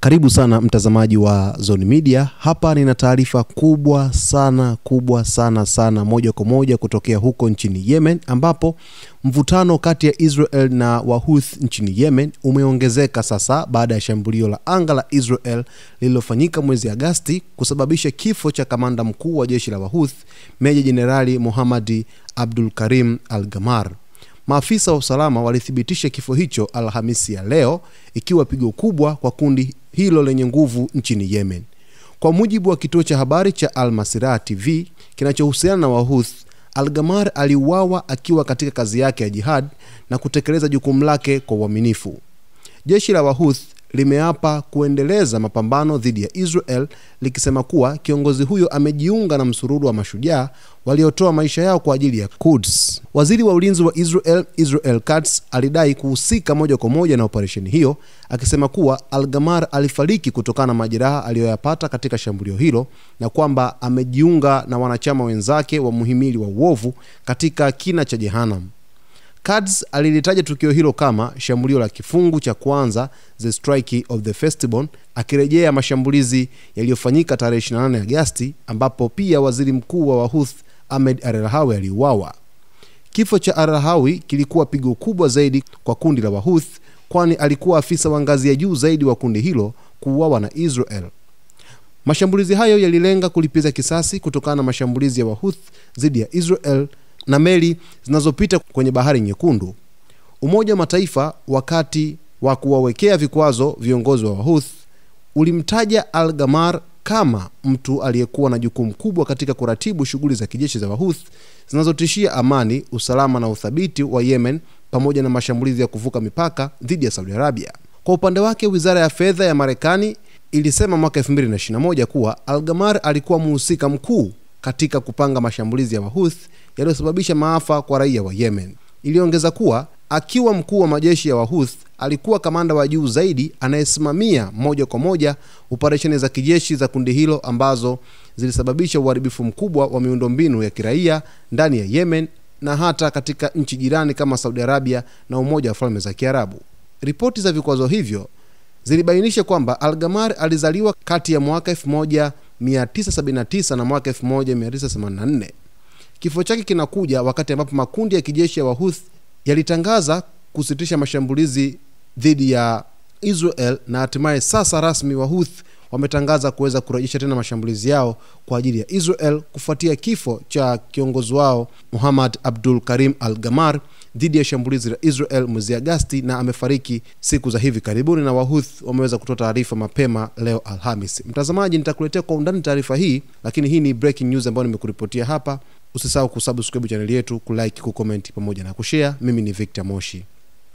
Karibu sana mtazamaji wa Zone Media. Hapa nina taarifa kubwa sana moja kwa moja kutokea huko nchini Yemen, ambapo mvutano kati ya Israel na Wahouthi nchini Yemen umeongezeka sasa baada ya shambulio la anga la Israel lililofanyika mwezi Agosti kusababisha kifo cha kamanda mkuu wa jeshi la Wahouthi, Meja Jenerali Mohammad Abdul Karim Al-Gamar. Maafisa wa usalama walithibitisha kifo hicho Alhamisi ya leo, ikiwa pigo kubwa kwa kundi hilo lenye nguvu nchini Yemen. Kwa mujibu wa kituo cha habari cha Al Masirah TV kinachohusiana na Wahouthi, Al-Gamar aliuawa akiwa katika kazi yake ya jihad na kutekeleza jukumu lake kwa uaminifu. Jeshi la Wahouthi limeapa kuendeleza mapambano dhidi ya Israel, likisema kuwa kiongozi huyo amejiunga na msururu wa mashujaa waliotoa maisha yao kwa ajili ya Quds. Waziri wa ulinzi wa Israel Katz alidai kuhusika moja kwa moja na operesheni hiyo, akisema kuwa Al-Gamar alifariki kutokana na majeraha aliyoyapata katika shambulio hilo na kwamba amejiunga na wanachama wenzake wa muhimili wa uovu katika kina cha Jehannam. Katz alilitaja tukio hilo kama shambulio la kifungu cha kwanza, the strike of the festival, akirejea mashambulizi yaliyofanyika tarehe 28 Agosti ambapo pia waziri mkuu wa Wahouthi Ahmed Al-Rahawi aliuawa. Kifo cha Al-Rahawi kilikuwa pigo kubwa zaidi kwa kundi la Wahouthi, kwani alikuwa afisa wa ngazi ya juu zaidi wa kundi hilo kuuawa na Israel. Mashambulizi hayo yalilenga kulipiza kisasi kutokana na mashambulizi ya Wahouthi dhidi ya Israel na meli zinazopita kwenye Bahari Nyekundu. Umoja wa Mataifa, wakati wa kuwawekea vikwazo viongozi wa Wahouthi, ulimtaja Al-Gamar kama mtu aliyekuwa na jukumu kubwa katika kuratibu shughuli za kijeshi za Wahouthi zinazotishia amani, usalama na uthabiti wa Yemen, pamoja na mashambulizi ya kuvuka mipaka dhidi ya Saudi Arabia. Kwa upande wake, Wizara ya Fedha ya Marekani ilisema mwaka 2021 kuwa Al-Gamar alikuwa mhusika mkuu katika kupanga mashambulizi ya Wahouthi yaliyosababisha maafa kwa raia wa Yemen. Iliongeza kuwa akiwa mkuu wa majeshi ya Wahouthi, alikuwa kamanda wa juu zaidi anayesimamia moja kwa moja operesheni za kijeshi za kundi hilo ambazo zilisababisha uharibifu mkubwa wa miundombinu ya kiraia ndani ya Yemen na hata katika nchi jirani kama Saudi Arabia na Umoja wa Falme za Kiarabu. Ripoti za vikwazo hivyo zilibainisha kwamba Al-Gamar alizaliwa kati ya mwaka 1979 na mwaka 1984. Kifo chake kinakuja wakati ambapo makundi ya kijeshi ya Wahouthi yalitangaza kusitisha mashambulizi dhidi ya Israel, na hatimaye sasa rasmi Wahouthi wametangaza kuweza kurejesha tena mashambulizi yao kwa ajili ya Israel kufuatia kifo cha kiongozi wao Mohammad Abdul Karim Al-Gamar dhidi ya shambulizi la Israel mwezi Agosti, na amefariki siku za hivi karibuni, na Wahouthi wameweza kutoa taarifa mapema leo Alhamisi. Mtazamaji, nitakuletea kwa undani taarifa hii, lakini hii ni breaking news ambayo nimekuripotia hapa. Usisahau kusubscribe channel yetu, kulike, kucomment pamoja na kushare. Mimi ni Victor Moshi.